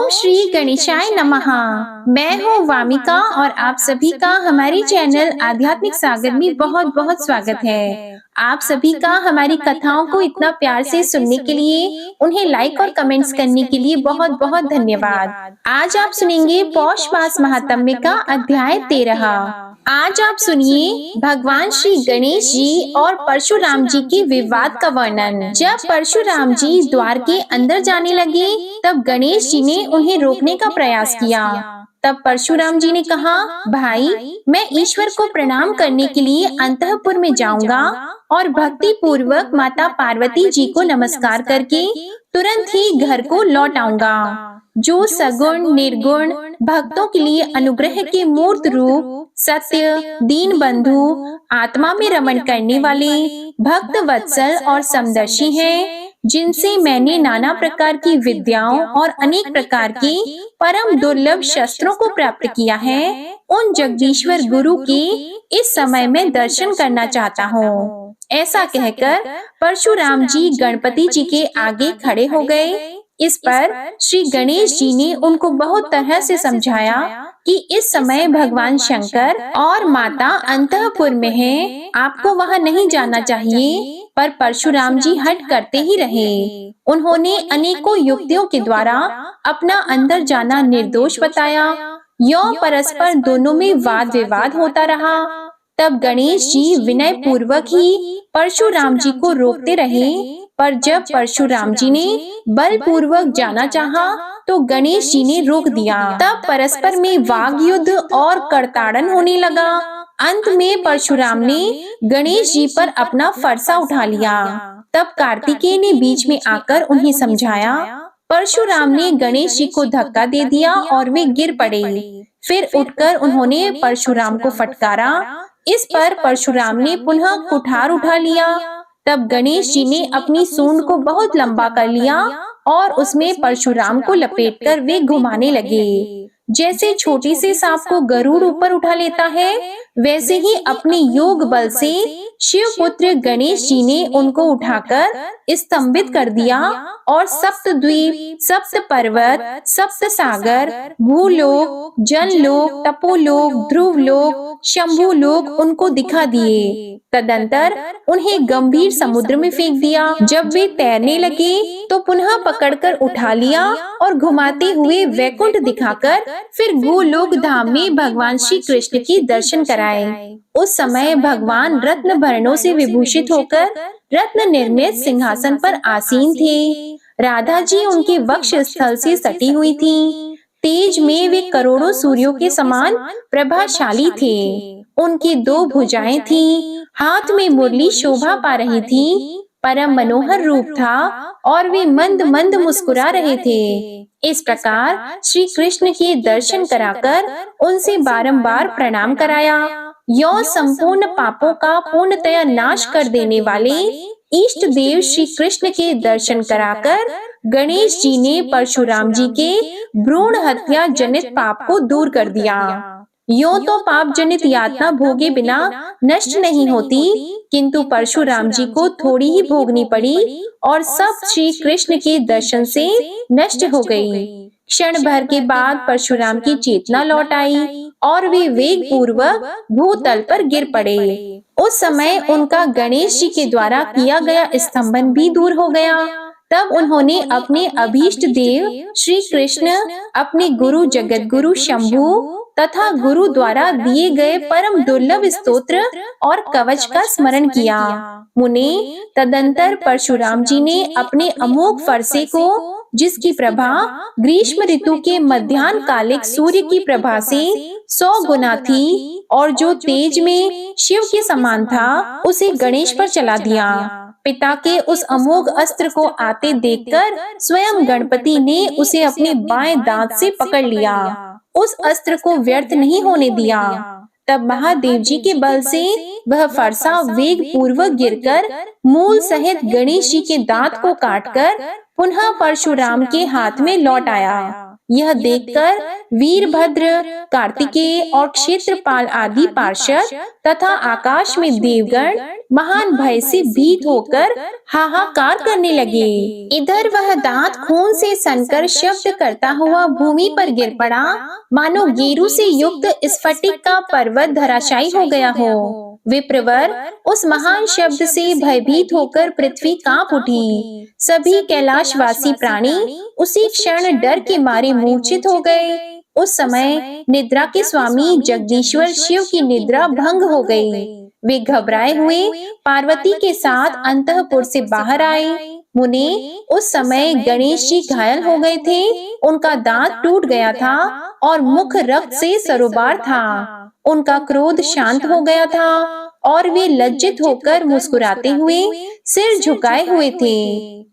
ओम श्री गणेशाय नमः। मैं हूँ वामिका और आप सभी का हमारे चैनल आध्यात्मिक सागर में बहुत बहुत स्वागत है। आप सभी का हमारी कथाओं को इतना प्यार से सुनने के लिए, उन्हें लाइक और कमेंट्स करने के लिए बहुत बहुत धन्यवाद। आज आप सुनेंगे पौष मास महात्म्य का अध्याय 13। आज आप सुनिए भगवान श्री गणेश जी और परशुराम जी के विवाद का वर्णन। जब परशुराम जी द्वार के अंदर जाने लगे, तब गणेश जी ने उन्हें रोकने का प्रयास किया। तब परशुराम जी ने कहा, भाई, मैं ईश्वर को प्रणाम करने के लिए अंतःपुर में जाऊंगा और भक्ति पूर्वक माता पार्वती जी को नमस्कार करके तुरंत ही घर को लौट आऊंगा। जो सगुण निर्गुण भक्तों के लिए अनुग्रह के मूर्त रूप, सत्य, दीन बंधु, आत्मा में रमण करने वाले, भक्त वत्सल और समदर्शी हैं, जिनसे मैंने नाना प्रकार की विद्याओं और अनेक प्रकार के परम दुर्लभ शस्त्रों को प्राप्त किया है, उन जगदीश्वर गुरु के इस समय में दर्शन करना चाहता हूँ। ऐसा कहकर परशुराम जी गणपति जी के आगे खड़े हो गए। इस पर श्री गणेश जी ने उनको बहुत तरह से समझाया कि इस समय भगवान शंकर और माता अंतःपुर में हैं, आपको वहां नहीं जाना चाहिए। पर परशुराम जी हट करते ही रहे। उन्होंने अनेकों युक्तियों के द्वारा अपना अंदर जाना निर्दोष बताया। यो परस्पर दोनों में वाद विवाद होता रहा। तब गणेश जी विनय पूर्वक ही परशुराम जी को रोकते रहे, पर जब परशुराम जी ने बल पूर्वक जाना चाहा, तो गणेश जी ने रोक दिया। तब परस्पर में वाग युद्ध और करताड़न होने लगा। अंत में परशुराम ने गणेश जी पर अपना फरसा उठा लिया। तब कार्तिकेय ने बीच में आकर उन्हें समझाया। परशुराम ने गणेश जी को धक्का दे दिया और वे गिर पड़े। फिर उठकर उन्होंने परशुराम को फटकारा। इस पर परशुराम ने पुनः कुठार उठा लिया। तब गणेश जी ने अपनी सूंड को बहुत लंबा कर लिया और उसमें परशुराम को लपेटकर वे घुमाने लगे। जैसे छोटी से सांप को गरुड़ ऊपर उठा लेता है, वैसे ही अपने योग बल से शिवपुत्र गणेश जी ने उनको उठाकर स्तंभित कर दिया और सप्त द्वीप, सप्त पर्वत, सप्त सागर, भूलोक, जनलोक, तपोलोक, ध्रुवलोक, शंभुलोक उनको दिखा दिए। तदंतर उन्हें गंभीर समुद्र में फेंक दिया। जब वे तैरने लगे, तो पुनः पकड़कर उठा लिया और घुमाते हुए वैकुंठ दिखाकर फिर गोलोक धाम में भगवान श्री कृष्ण के दर्शन कराए। उस समय भगवान रत्न भरणों से विभूषित होकर रत्न निर्मित सिंहासन पर आसीन थे। राधा जी उनके वक्ष स्थल से सटी हुई थी। तेज में वे करोड़ों सूर्यों के समान प्रभाशाली थे। उनकी 2 भुजाएं थीं, हाथ में मुरली शोभा पा रही थी। परम मनोहर रूप था और वे मंद मंद मुस्कुरा रहे थे। इस प्रकार श्री कृष्ण के दर्शन कराकर उनसे बारंबार प्रणाम कराया। यो संपूर्ण पापों का पूर्णतया नाश कर देने वाले इष्ट देव श्री कृष्ण के दर्शन कराकर गणेश जी ने परशुराम जी के भ्रूण हत्या जनित पाप को दूर कर दिया। यो तो पाप जनित यातना भोगे बिना नष्ट नहीं होती, किंतु परशुराम जी को थोड़ी ही भोगनी पड़ी और सब श्री कृष्ण के दर्शन से नष्ट हो गई। क्षण भर के बाद परशुराम की चेतना लौट आई और वे वेग पूर्वक भूतल पर गिर पड़े। उस समय उनका गणेश जी के द्वारा किया गया स्तंभन भी दूर हो गया। तब उन्होंने अपने अभीष्ट देव श्री कृष्ण, अपने गुरु जगत गुरु शंभु तथा गुरु द्वारा दिए गए परम दुर्लभ स्तोत्र और कवच का स्मरण किया। मुने, तदंतर परशुराम जी ने अपने अमोघ फरसे को, जिसकी प्रभा ग्रीष्म ऋतु के मध्याह्न कालिक सूर्य की प्रभा से 100 गुना थी और जो तेज में शिव के समान था, उसे गणेश पर चला दिया। पिता के उस अमोघ अस्त्र को आते देखकर स्वयं गणपति ने उसे अपने बाएं दांत से पकड़ लिया। उस अस्त्र को व्यर्थ नहीं होने दिया। तब महादेव जी के बल से वह फरसा वेग पूर्वक गिरकर मूल सहित गणेश जी के दांत को काटकर पुनः परशुराम के हाथ में लौट आया। यह देखकर वीरभद्र, कार्तिकेय और क्षेत्रपाल आदि पार्षद तथा आकाश में देवगण महान भय से भीत होकर हाहाकार करने लगे। इधर वह दांत खून से सनकर शब्द करता हुआ भूमि पर गिर पड़ा, मानो गेरू से युक्त स्फटिक का पर्वत धराशायी हो गया हो। विप्रवर उस महान शब्द से भयभीत होकर पृथ्वी कांप उठी। सभी कैलाशवासी प्राणी उसी क्षण डर के मारे मूर्छित हो गए। उस समय निद्रा के स्वामी जगदीश्वर शिव की निद्रा भंग हो गई। वे घबराए हुए पार्वती के साथ अंतःपुर से बाहर आए। मुने, उस समय गणेश जी घायल हो गए थे। उनका दांत टूट गया था और मुख रक्त से सरोबार था। उनका क्रोध शांत हो गया था और वे लज्जित होकर मुस्कुराते हुए सिर झुकाए हुए थे।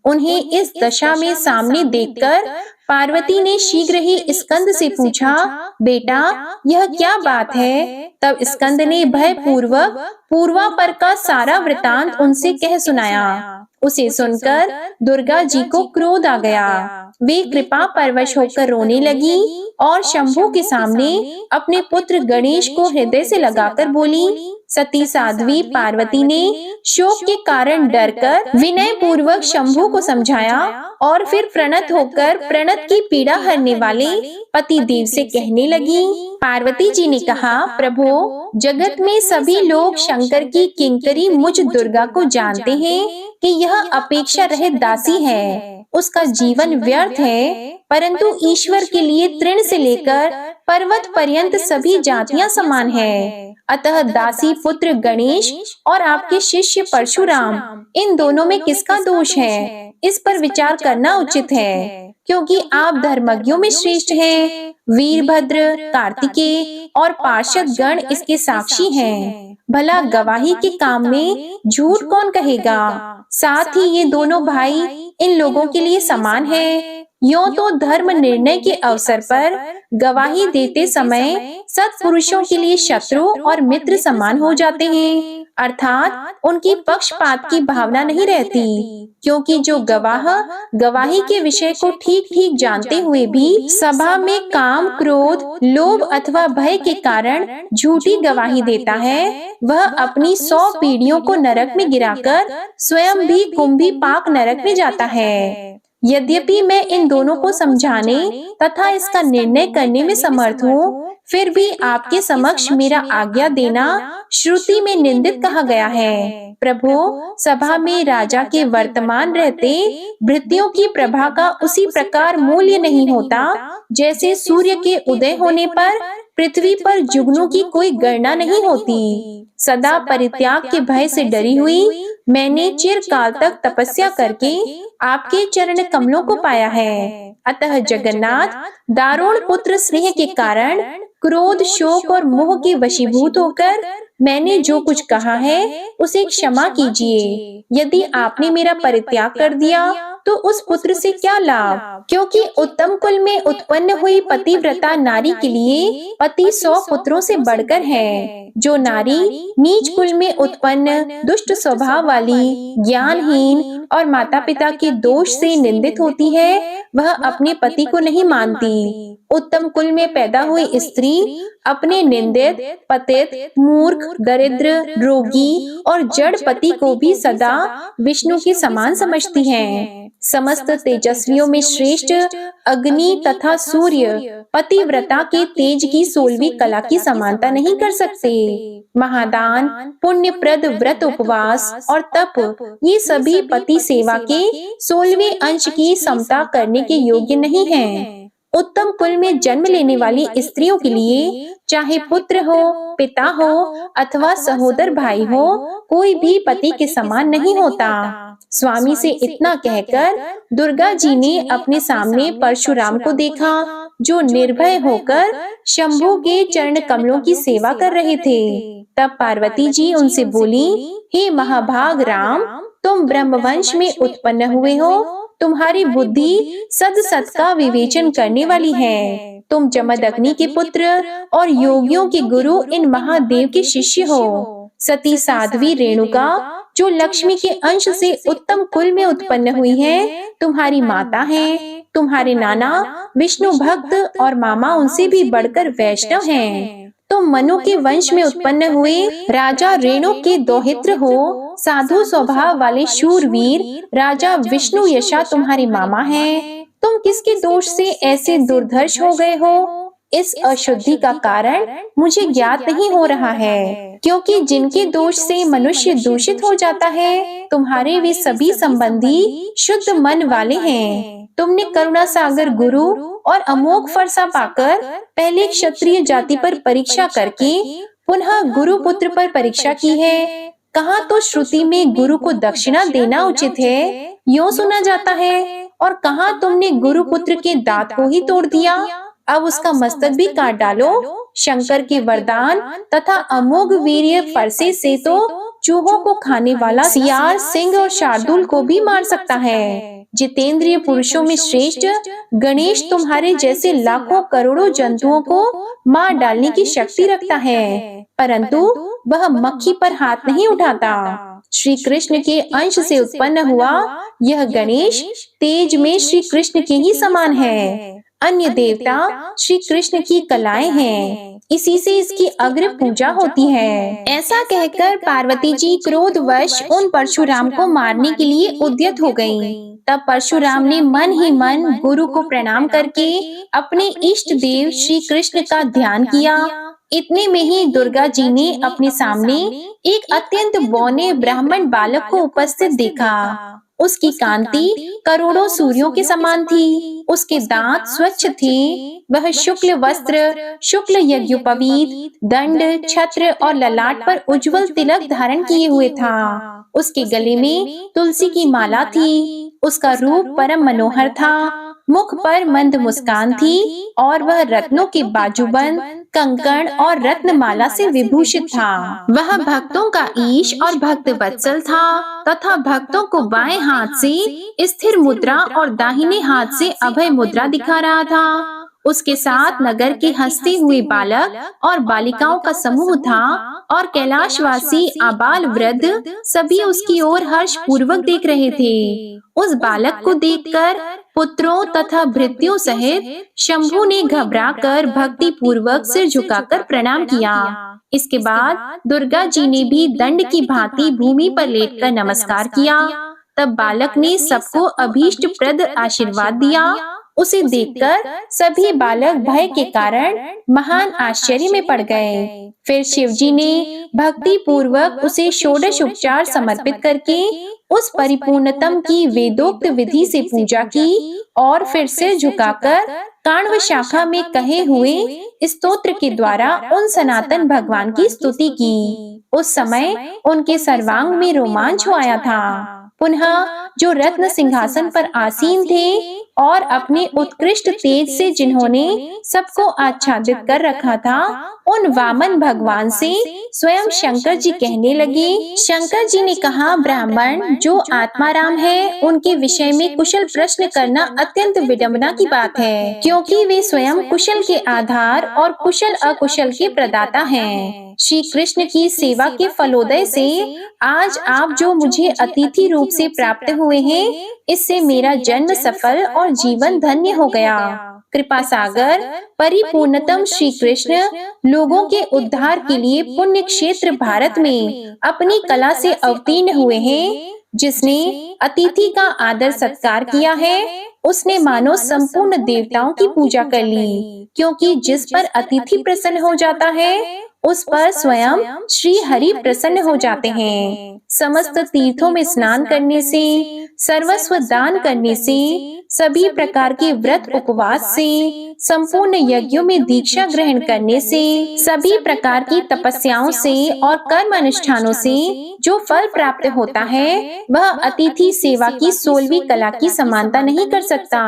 उन्हें इस दशा में सामने देखकर पार्वती ने शीघ्र ही स्कंद से पूछा, बेटा, यह क्या बात है? तब स्कंद ने भय पूर्वक पूर्वापर का सारा वृतांत उनसे कह सुनाया। उसे सुनकर दुर्गा जी को क्रोध आ गया। वे कृपा परवश होकर रोने लगी और शंभू के सामने अपने पुत्र गणेश को हृदय से लगाकर बोली। सती साध्वी पार्वती ने शोक के कारण डरकर विनय पूर्वक शंभू को समझाया और फिर प्रणत होकर प्रणत की पीड़ा हरने वाले पति देव से कहने लगी। पार्वती जी ने कहा, प्रभु, जगत में सभी लोग शंकर की किंकरी मुझ दुर्गा को जानते हैं कि यह अपेक्षा रहित दासी है, उसका जीवन व्यर्थ है, परंतु ईश्वर के लिए तृण से लेकर पर्वत पर्यंत सभी जातियां समान है। अतः दासी पुत्र गणेश और आपके शिष्य परशुराम, इन दोनों में किसका दोष है, इस पर विचार करना उचित है, क्योंकि आप धर्मज्ञों में श्रेष्ठ हैं। वीरभद्र, कार्तिकेय और पार्षद गण इसके साक्षी हैं। भला गवाही के काम में झूठ कौन कहेगा? साथ ही ये दोनों भाई इन लोगों के लिए समान हैं। यूं तो धर्म निर्णय के अवसर पर गवाही देते समय सत्पुरुषों के लिए शत्रु और मित्र समान हो जाते हैं, अर्थात उनकी पक्षपात की भावना नहीं रहती, क्योंकि जो गवाह गवाही के विषय को ठीक ठीक जानते हुए भी सभा में काम, क्रोध, लोभ अथवा भय के कारण झूठी गवाही देता है, वह अपनी 100 पीढ़ियों को नरक में गिराकर स्वयं भी कुंभी पाक नरक में जाता है। यद्यपि मैं इन दोनों को समझाने तथा इसका निर्णय करने में समर्थ हूँ, फिर भी आपके समक्ष मेरा आज्ञा देना श्रुति में निंदित कहा गया है। प्रभु, सभा में राजा के वर्तमान रहते भृत्यों की प्रभा का उसी प्रकार मूल्य नहीं होता जैसे सूर्य के उदय होने पर पृथ्वी पर जुगनू की कोई गणना नहीं होती। सदा परित्याग के भय से डरी हुई मैंने चिरकाल तक तपस्या करके आपके चरण कमलों को पाया है। अतः जगन्नाथ, दारुण पुत्र स्नेह के कारण क्रोध, शोक और मोह के वशीभूत होकर मैंने जो कुछ कहा है उसे क्षमा कीजिए। यदि आपने मेरा परित्याग कर दिया तो उस पुत्र से क्या लाभ? क्योंकि उत्तम कुल में उत्पन्न हुई पतिव्रता नारी के लिए पति 100 पुत्रों से बढ़कर है। जो नारी नीच कुल में उत्पन्न, दुष्ट स्वभाव वाली, ज्ञानहीन और माता पिता के दोष से निंदित होती है, वह अपने पति को नहीं मानती। उत्तम कुल में पैदा हुई स्त्री अपने निंदित, पतित, मूर्ख, दरिद्र, रोगी और जड़ पति को भी सदा विष्णु के समान समझती है। समस्त तेजस्वियों में श्रेष्ठ अग्नि तथा सूर्य पतिव्रता के तेज की 16वीं कला की समानता नहीं कर सकते। महादान, पुण्यप्रद व्रत, उपवास और तप, ये सभी पति सेवा के 16वें अंश की समता करने के योग्य नहीं हैं। उत्तम कुल में जन्म लेने वाली स्त्रियों के लिए चाहे पुत्र हो, पिता हो अथवा सहोदर भाई हो, कोई भी पति के समान नहीं होता। स्वामी से इतना कहकर दुर्गा जी ने अपने सामने परशुराम को देखा, जो निर्भय होकर शंभू के चरण कमलों की सेवा कर रहे थे। तब पार्वती जी उनसे बोली, हे महाभाग राम, तुम ब्रह्मवंश में उत्पन्न हुए हो, तुम्हारी बुद्धि सद सत का विवेचन करने वाली है। तुम जमदग्नि के पुत्र और योगियों के गुरु इन महादेव के शिष्य हो। सती साध्वी रेणुका, जो लक्ष्मी के अंश से उत्तम कुल में उत्पन्न हुई है, तुम्हारी माता है। तुम्हारे नाना विष्णु भक्त और मामा उनसे भी बढ़कर वैष्णव हैं। तुम मनु के वंश में उत्पन्न हुए राजा रेणु के दौहित्र हो। साधु स्वभाव वाले शूरवीर राजा विष्णु यशा तुम्हारे मामा हैं। तुम किसके दोष से ऐसे दुर्धर्ष हो गए हो? इस अशुद्धि का कारण मुझे ज्ञात नहीं हो रहा है, क्योंकि जिनके दोष से मनुष्य दूषित हो जाता है, तुम्हारे वे सभी संबंधी शुद्ध मन वाले हैं। तुमने करुणा सागर गुरु और अमोघ फरसा पाकर पहले क्षत्रिय जाति पर परीक्षा करके पुनः गुरु पुत्र पर परीक्षा की है। कहाँ तो श्रुति में गुरु को दक्षिणा देना उचित है, यूं सुना जाता है, और कहाँ तुमने गुरु पुत्र के दांत को ही तोड़ दिया। अब उसका मस्तक भी काट डालो। शंकर के वरदान तथा अमोघ वीर्य फरसे से तो चूहों को खाने वाला सियार, सिंह और शार्दूल को भी मार सकता है। जितेंद्रिय पुरुषों में श्रेष्ठ गणेश तुम्हारे जैसे लाखों करोड़ों जंतुओं को मार डालने की शक्ति रखता है, परंतु वह मक्खी पर हाथ नहीं उठाता। श्री कृष्ण के अंश से उत्पन्न हुआ यह गणेश तेज में श्री कृष्ण के ही समान है। अन्य देवता श्री कृष्ण की कलाएं हैं, इसी से इसकी अग्र पूजा होती है। ऐसा कहकर पार्वती जी क्रोधवश उन परशुराम को मारने के लिए उद्यत हो गयीं। तब परशुराम ने मन ही मन गुरु को प्रणाम करके अपने इष्ट देव श्री कृष्ण का ध्यान किया। इतने में ही दुर्गा जी ने अपने सामने एक अत्यंत बौने ब्राह्मण बालक को उपस्थित देखा। उसकी कांति करोड़ों सूर्यों के समान थी। उसके दांत स्वच्छ थे। वह शुक्ल वस्त्र, शुक्ल यज्ञोपवीत, दंड, छत्र और ललाट पर उज्जवल तिलक धारण किए हुए था। उसके गले में तुलसी की माला थी। उसका रूप परम मनोहर था। मुख पर मंद मुस्कान थी और वह रत्नों के बाजूबंद, कंकण और रत्नमाला से विभूषित था। वह भक्तों का ईश और भक्त वत्सल था तथा भक्तों को बाएं हाथ से स्थिर मुद्रा और दाहिने हाथ से अभय मुद्रा दिखा रहा था। उसके साथ नगर के हंसते हुए बालक और बालिकाओं का समूह था और कैलाशवासी आबाल वृद्ध सभी उसकी ओर हर्ष पूर्वक देख रहे थे। उस बालक को देखकर पुत्रों तथा भृत्यों सहित शंभु ने घबराकर भक्ति पूर्वक सिर झुकाकर प्रणाम किया। इसके बाद दुर्गा जी ने भी दंड की भांति भूमि पर लेटकर नमस्कार किया। तब बालक ने सबको अभीष्ट प्रद आशीर्वाद दिया। उसे देखकर सभी बालक भय के कारण महान आश्चर्य में पड़ गए। फिर शिवजी ने भक्ति पूर्वक उसे षोडश उपचार समर्पित करके उस परिपूर्णतम की वेदोक्त विधि से पूजा की और फिर सिर झुकाकर काण्व शाखा में कहे हुए स्तोत्र के द्वारा उन सनातन भगवान की स्तुति की। उस समय उनके सर्वांग में रोमांच हो आया था। पुनः जो रत्न सिंहासन पर आसीन थे और अपने उत्कृष्ट तेज से जिन्होंने सबको आच्छादित कर रखा था, उन वामन भगवान से स्वयं शंकर जी कहने लगे। शंकर जी ने कहा, ब्राह्मण जो आत्माराम है उनके विषय में कुशल प्रश्न करना अत्यंत विडंबना की बात है, क्योंकि वे स्वयं कुशल के आधार और कुशल अकुशल के प्रदाता हैं। श्री कृष्ण की सेवा के फलोदय से आज आप जो मुझे अतिथि रूप से प्राप्त हुए हैं, इससे मेरा जन्म सफल और जीवन धन्य हो गया। कृपा सागर परिपूर्णतम श्री कृष्ण लोगों के उद्धार के लिए पुण्य क्षेत्र भारत में अपनी कला से अवतीर्ण हुए हैं। जिसने अतिथि का आदर सत्कार किया है, उसने मानो संपूर्ण देवताओं की पूजा कर ली, क्योंकि जिस पर अतिथि प्रसन्न हो जाता है उस पर स्वयं श्री हरि प्रसन्न हो जाते हैं। समस्त तीर्थों में स्नान करने से, सर्वस्व दान करने से, सभी प्रकार के व्रत उपवास से, संपूर्ण यज्ञों में दीक्षा ग्रहण करने से, सभी प्रकार की तपस्याओं से और कर्म अनुष्ठानों से जो फल प्राप्त होता है, वह अतिथि सेवा की 16वीं कला की समानता नहीं कर सकता।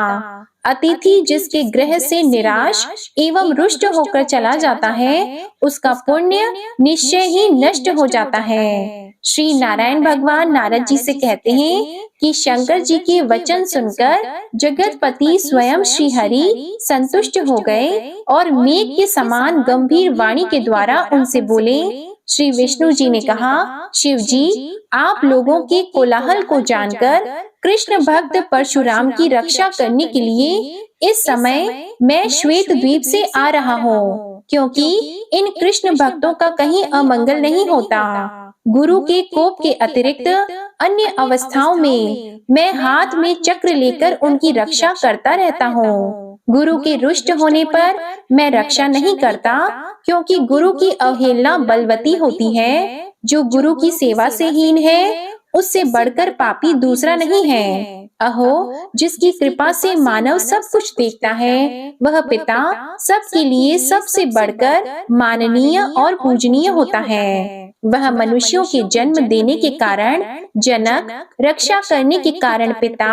अतिथि जिसके गृह से निराश एवं रुष्ट होकर चला जाता है, उसका पुण्य निश्चय ही नष्ट हो जाता है। श्री नारायण भगवान नारद जी से कहते हैं कि शंकर जी के वचन सुनकर जगतपति स्वयं श्री हरि संतुष्ट हो गए और मेघ के समान गंभीर वाणी के द्वारा उनसे बोले, श्री विष्णु जी ने कहा, शिव जी, आप लोगों के कोलाहल को जानकर कृष्ण भक्त परशुराम की रक्षा करने के लिए इस समय मैं श्वेत द्वीप से आ रहा हूँ, क्योंकि इन कृष्ण भक्तों का कहीं अमंगल नहीं होता। गुरु के कोप के अतिरिक्त अन्य अवस्थाओं में मैं हाथ में चक्र लेकर उनकी रक्षा करता रहता हूँ। गुरु के रुष्ट होने पर मैं रक्षा नहीं करता, क्योंकि गुरु की अवहेलना बलवती होती है। जो गुरु की सेवा से हीन है, उससे बढ़कर पापी दूसरा नहीं है। अहो, जिसकी कृपा से मानव सब कुछ देखता है, वह पिता सबके लिए सबसे बढ़कर माननीय और पूजनीय होता है। वह मनुष्यों के जन्म देने के कारण जनक, रक्षा करने के कारण पिता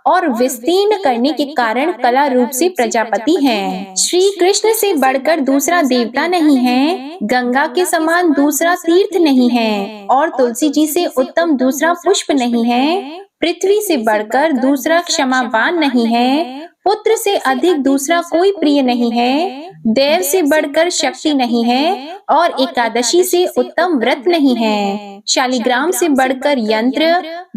और विस्तीर्ण करने के कारण कला रूप से प्रजापति हैं। श्री कृष्ण से बढ़कर दूसरा देवता नहीं है, गंगा के समान दूसरा तीर्थ नहीं है, और तुलसी जी से उत्तम दूसरा पुष्प नहीं है। पृथ्वी से बढ़कर दूसरा क्षमावान नहीं है, पुत्र से अधिक दूसरा कोई प्रिय नहीं है, देव से बढ़कर शक्ति नहीं है, और एकादशी से उत्तम व्रत नहीं है। शालिग्राम से बढ़कर यंत्र,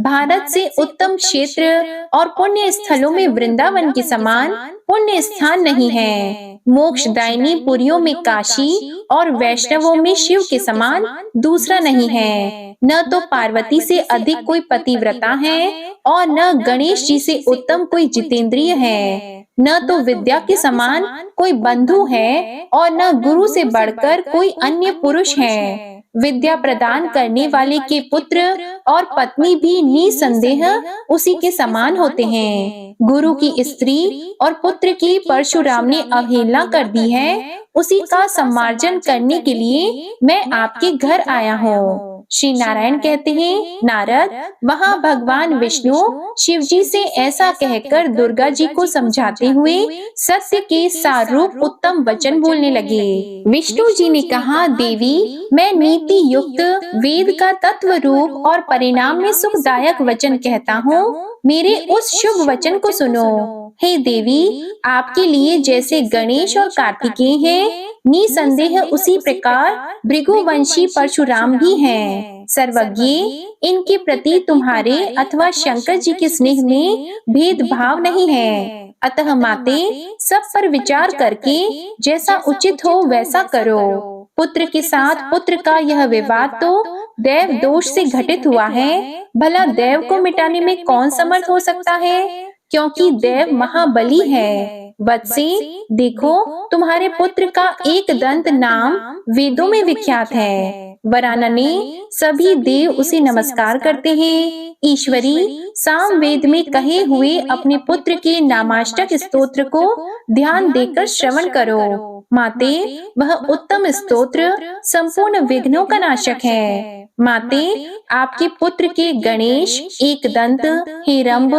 भारत से उत्तम क्षेत्र और पुण्य स्थलों में वृंदावन के समान पुण्य स्थान नहीं है। मोक्षदायिनी पुरियों में काशी और वैष्णवों में शिव के समान दूसरा नहीं है। न तो पार्वती से अधिक कोई पतिव्रता है, और न गणेश जी से उत्तम कोई जितेंद्रिय है। न तो विद्या के समान कोई बंधु है, और न गुरु से बढ़कर कोई अन्य पुरुष है। विद्या प्रदान करने वाले के पुत्र और पत्नी भी निसंदेह उसी के समान होते हैं। गुरु की स्त्री और पुत्र की परशुराम ने अवहेलना कर दी है, उसी का सम्मार्जन करने के लिए मैं आपके घर आया हूँ। श्री नारायण कहते हैं, नारद, वहाँ भगवान विष्णु शिव जी से ऐसा कहकर दुर्गा जी को समझाते हुए सत्य के सारूप उत्तम वचन बोलने लगे। विष्णु जी ने कहा, देवी, मैं नीति युक्त वेद का तत्व रूप और परिणाम में सुखदायक वचन कहता हूँ, मेरे उस शुभ वचन को सुनो। हे देवी, आपके लिए जैसे गणेश और कार्तिकेय हैं, निसंदेह उसी प्रकार भृगुवंशी परशुराम भी हैं। सर्वज्ञ, इनके प्रति तुम्हारे अथवा शंकर जी के स्नेह में भेदभाव नहीं है। अतः माते, सब पर विचार करके जैसा उचित हो वैसा करो। पुत्र के साथ पुत्र का यह विवाद तो देव दोष से घटित हुआ है। भला देव को मिटाने में कौन समर्थ हो सकता है, क्योंकि देव महाबली है। वत्से, देखो, तुम्हारे पुत्र का एक दंत नाम वेदों में विख्यात है। वरानने सभी देव उसे नमस्कार करते हैं। ईश्वरी, साम वेद में कहे हुए अपने पुत्र के नामाष्टक स्तोत्र को ध्यान देकर श्रवण करो। माते, वह उत्तम स्तोत्र संपूर्ण विघ्नों का नाशक है। माते, आपके पुत्र के गणेश, एकदंत, हेरंब,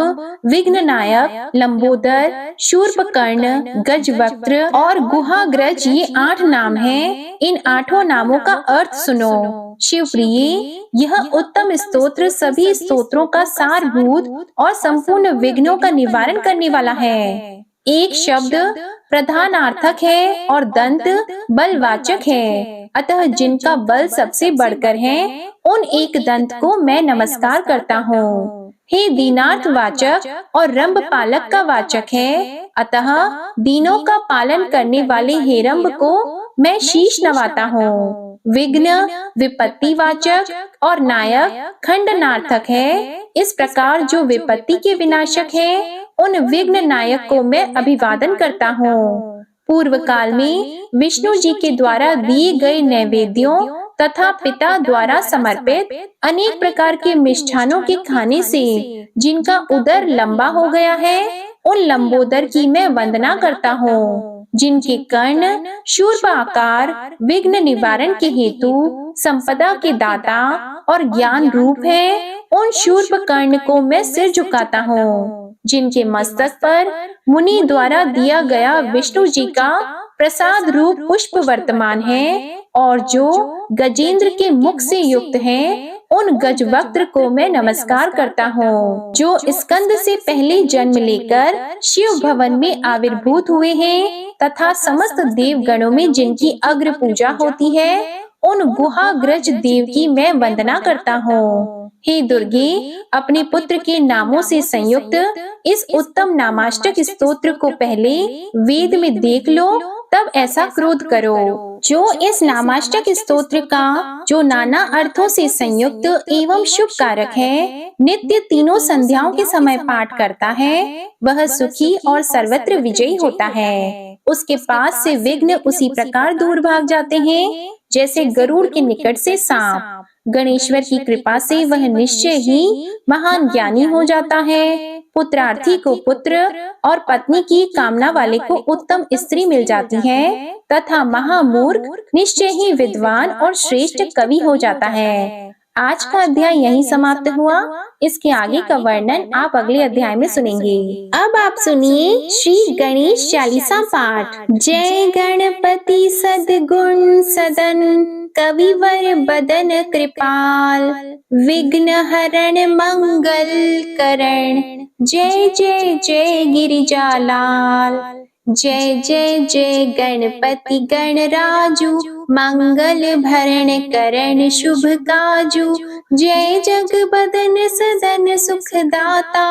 विघ्ननायक, लंबोदर, शूर्पकर्ण, गजवक्त्र और गुहाग्रज, ये 8 नाम हैं। इन 8 नामों का अर्थ सुनो। शिवप्रिय, यह उत्तम स्तोत्र सभी स्तोत्रों का सारभूत और संपूर्ण विघ्नों का निवारण करने वाला है। एक शब्द प्रधानार्थक है और दंत बलवाचक है। अतः जिनका बल सबसे बढ़कर है, उन एक दंत को मैं नमस्कार करता हूँ। हे दीनार्थ वाचक और रंभ पालक का वाचक है, अतः दीनों का पालन करने वाले हेरंब को मैं शीश नवाता हूँ। विघ्न विपत्ति वाचक और नायक खंडनार्थक है। इस प्रकार जो विपत्ति के विनाशक है, उन विघ्न नायक को मैं अभिवादन करता हूँ। पूर्व काल में विष्णु जी के द्वारा दिए गए नैवेद्यों तथा पिता द्वारा समर्पित अनेक प्रकार के मिष्ठानों के खाने से जिनका उदर लंबा हो गया है, उन लंबोदर की मैं वंदना करता हूँ। जिनके कर्ण शूर्प आकार विघ्न निवारण के हेतु संपदा के दाता और ज्ञान रूप है, उन शूर्प कर्ण को मैं सिर झुकाता हूँ। जिनके मस्तक पर मुनि द्वारा दिया गया विष्णु जी का प्रसाद रूप पुष्प वर्तमान है, और जो गजेंद्र के मुख से युक्त हैं, उन गजवक्त्र को मैं नमस्कार करता हूँ। जो स्कंद से पहले जन्म लेकर शिव भवन में आविर्भूत हुए हैं, तथा समस्त देवगणों में जिनकी अग्र पूजा होती है, उन गुहाग्रज देव की मैं वंदना करता हूँ। हे दुर्गे, अपने पुत्र के नामों से संयुक्त इस उत्तम नामाष्टक स्तोत्र को पहले वेद में देख लो, तब ऐसा क्रोध करो। जो इस नामाष्टक स्तोत्र का जो नाना अर्थों से संयुक्त एवं शुभ कारक है, नित्य तीनों संध्याओं के समय पाठ करता है, वह सुखी और सर्वत्र विजयी होता है। उसके पास से विघ्न उसी प्रकार दूर भाग जाते हैं जैसे गरुड़ के निकट से सांप। गणेश्वर की कृपा से वह निश्चय ही महान ज्ञानी हो जाता है। पुत्रार्थी को पुत्र और पत्नी की कामना वाले को उत्तम स्त्री मिल जाती है तथा महामूर्ख निश्चय ही विद्वान और श्रेष्ठ कवि हो जाता है। आज का अध्याय यहीं समाप्त हुआ। इसके आगे का वर्णन आप अगले अध्याय में सुनेंगे। अब आप सुनिए श्री गणेश चालीसा पाठ। जय गणपति सद्गुण सदन, कविवर बदन कृपाल, विघ्न हरण मंगल करण, जय जय जय गिरिजालाल। जय जय जय गणपति गणराजू, मंगल भरण करण शुभ काजू। जय जग बदन सदन सुखदाता,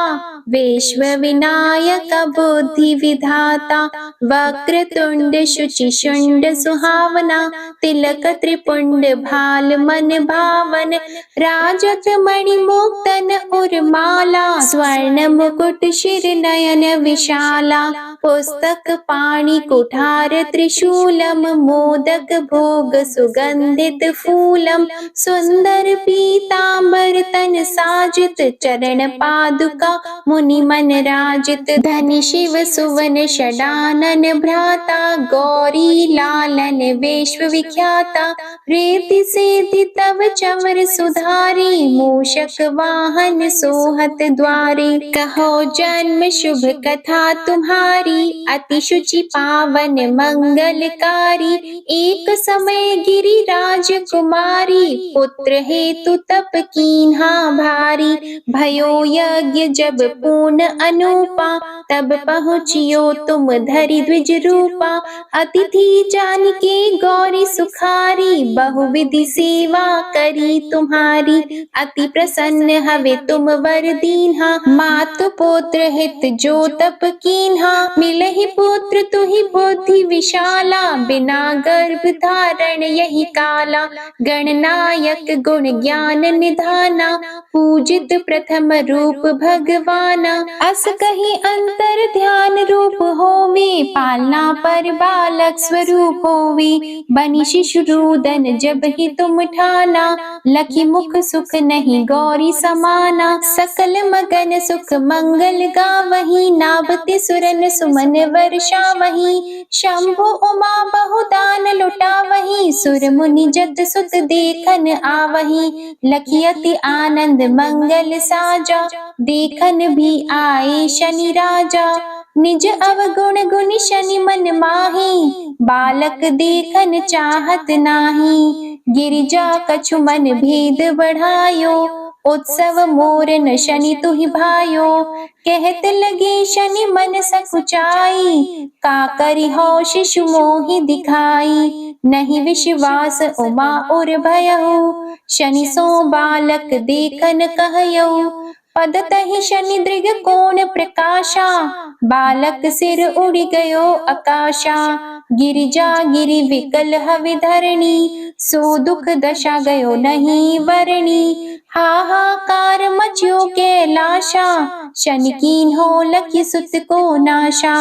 विश्व विनायक बुद्धि विधाता। वक्रतुंड शुचि शुंड सुहावना, तिलक त्रिपुंड भाल मन भावन। राजत मणि मुक्तन उर्माला, स्वर्ण मुकुट शिर नयन विशाला। पुस्तक पाणि कुठार त्रिशूलम, मोदक भोग सुगंधित फूलम। सुंदर पीतांबर तन साजित, चरण पादुका मुनि मन राजित। धनि शिव सुवन षडानन भ्राता, गौरी लालन विश्व विख्याता। प्रीति सेति तव चंवर सुधारी, मूषक वाहन सोहत द्वारी। कहो जन्म शुभ कथा तुम्हारी, अति शुचि पावन मंगलकारी। एक समय गिरिराज कुमारी, पुत्र हेतु तप कीन्हा भारी। भयो यज्ञ जब पूर्ण अनूपा, तब पहुँचियो तुम धरि द्विज रूपा। अतिथि जान के गौरी सुखारी, बहुविधि सेवा करी तुम्हारी। अति प्रसन्न हवे तुम वर दीन्हा, मातु पुत्र हित जो तप कीन्हा। मिलहि पुत्र तुहि बुद्धि विशाला, बिना गर्भ धारण यही काला। गणनायक गुण ज्ञान निधाना, पूजित प्रथम रूप भगवाना। अस कहीं अंतर ध्यान रूप होवे, पालना पर बालक स्वरूप होवे। बनी शिशु रुदन जब ही तुम ठाना, लखी मुख सुख नहीं गौरी समाना। सकल मगन सुख मंगल गावही, नाभते सुरन सुमन वर्षा वही। शंभु उमा बहुदान लुटा वही, सुर मुनि जत सुत देखन आवही। लखी अति आनंद मंगल साजा, देखन भी आए शनि राजा। निज अवगुण गुण शनि मन माही, बालक देखन चाहत नाही। गिरिजा कछु मन भेद बढ़ायो, उत्सव मोरन शनि तुहि भायो। कहत लगे शनि मन सकुचाई, का करि हो शिशु मोहि दिखाई। नहीं विश्वास उमा और भयहु, शनि सो बालक देखन कहयौ। पद तहि शनि दृग कोण प्रकाशा, बालक सिर उड़ गयो आकाशा। गिरिजा गिरि विकल हवि धरणी, सो दुख दशा गयो नहीं वरणी। हाहाकार मच्यो कैलाशा, शनि कीन्हो लखी सुत को नाशा।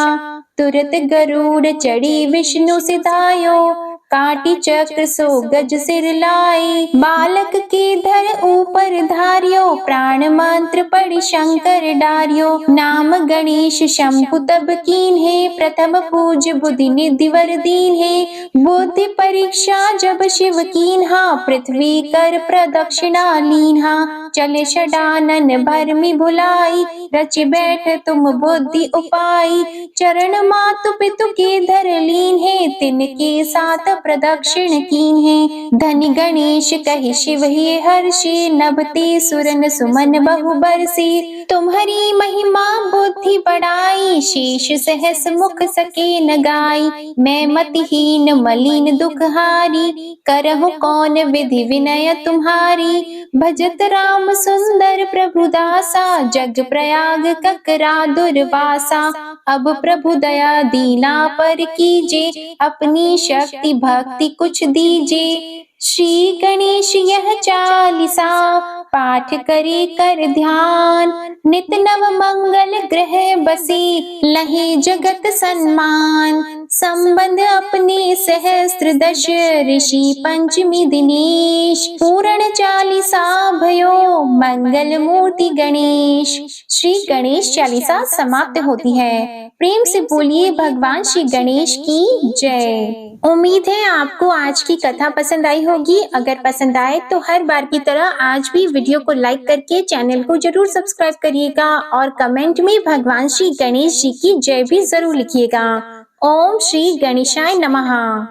तुरत गरुड़ चढ़ी विष्णु सिधायो, काटी चक्र सो गज सिर लाई। बालक के धर ऊपर धारियो, प्राण मंत्र पढ़ि शंकर डारियो। नाम गणेश शंभु तब कीन्हे, प्रथम पूज बुद्धि निधि वर दीन्हे। बुद्धि परीक्षा जब शिव कीन्हा, पृथ्वी कर प्रदक्षिणा लीन्हा। चले षडानन भरमि भुलाई, रचि बैठ तुम बुद्धि उपाई। चरण मातु पितु के धर लीन्हे, तिनके साथ प्रदक्षिण कीन्हे। धनि गणेश कहि शिव हे हर्षि, नभते सुरन सुमन बहु बरसे। तुम्हारी महिमा बुद्धि बढ़ाई, शेष सहस मुख सके न गाई। मैं मतिहीन मलिन दुखहारी, करहु कौन विधि विनय तुम्हारी। भजत राम सुंदर प्रभु दासा, जग प्रयाग ककरा दुर्वासा। अब प्रभु दया दीना पर कीजे, अपनी शक्ति भक्ति कुछ दीजे। श्री गणेश यह चालीसा, पाठ करे कर ध्यान। नित नव मंगल ग्रह बसी, लहे जगत सन्मान। संबंध अपने सहस्त्र दश, ऋषि पंचमी दिनेश। पूर्ण चालीसा भयो, मंगल मूर्ति गणेश। श्री गणेश चालीसा समाप्त होती है। प्रेम से बोलिए भगवान श्री गणेश की जय। उम्मीद है आपको आज की कथा पसंद आई होगी। अगर पसंद आए तो हर बार की तरह आज भी वीडियो को लाइक करके चैनल को जरूर सब्सक्राइब करिएगा और कमेंट में भगवान श्री गणेश जी की जय भी जरूर लिखिएगा। ओम श्री गणेशाय नमः।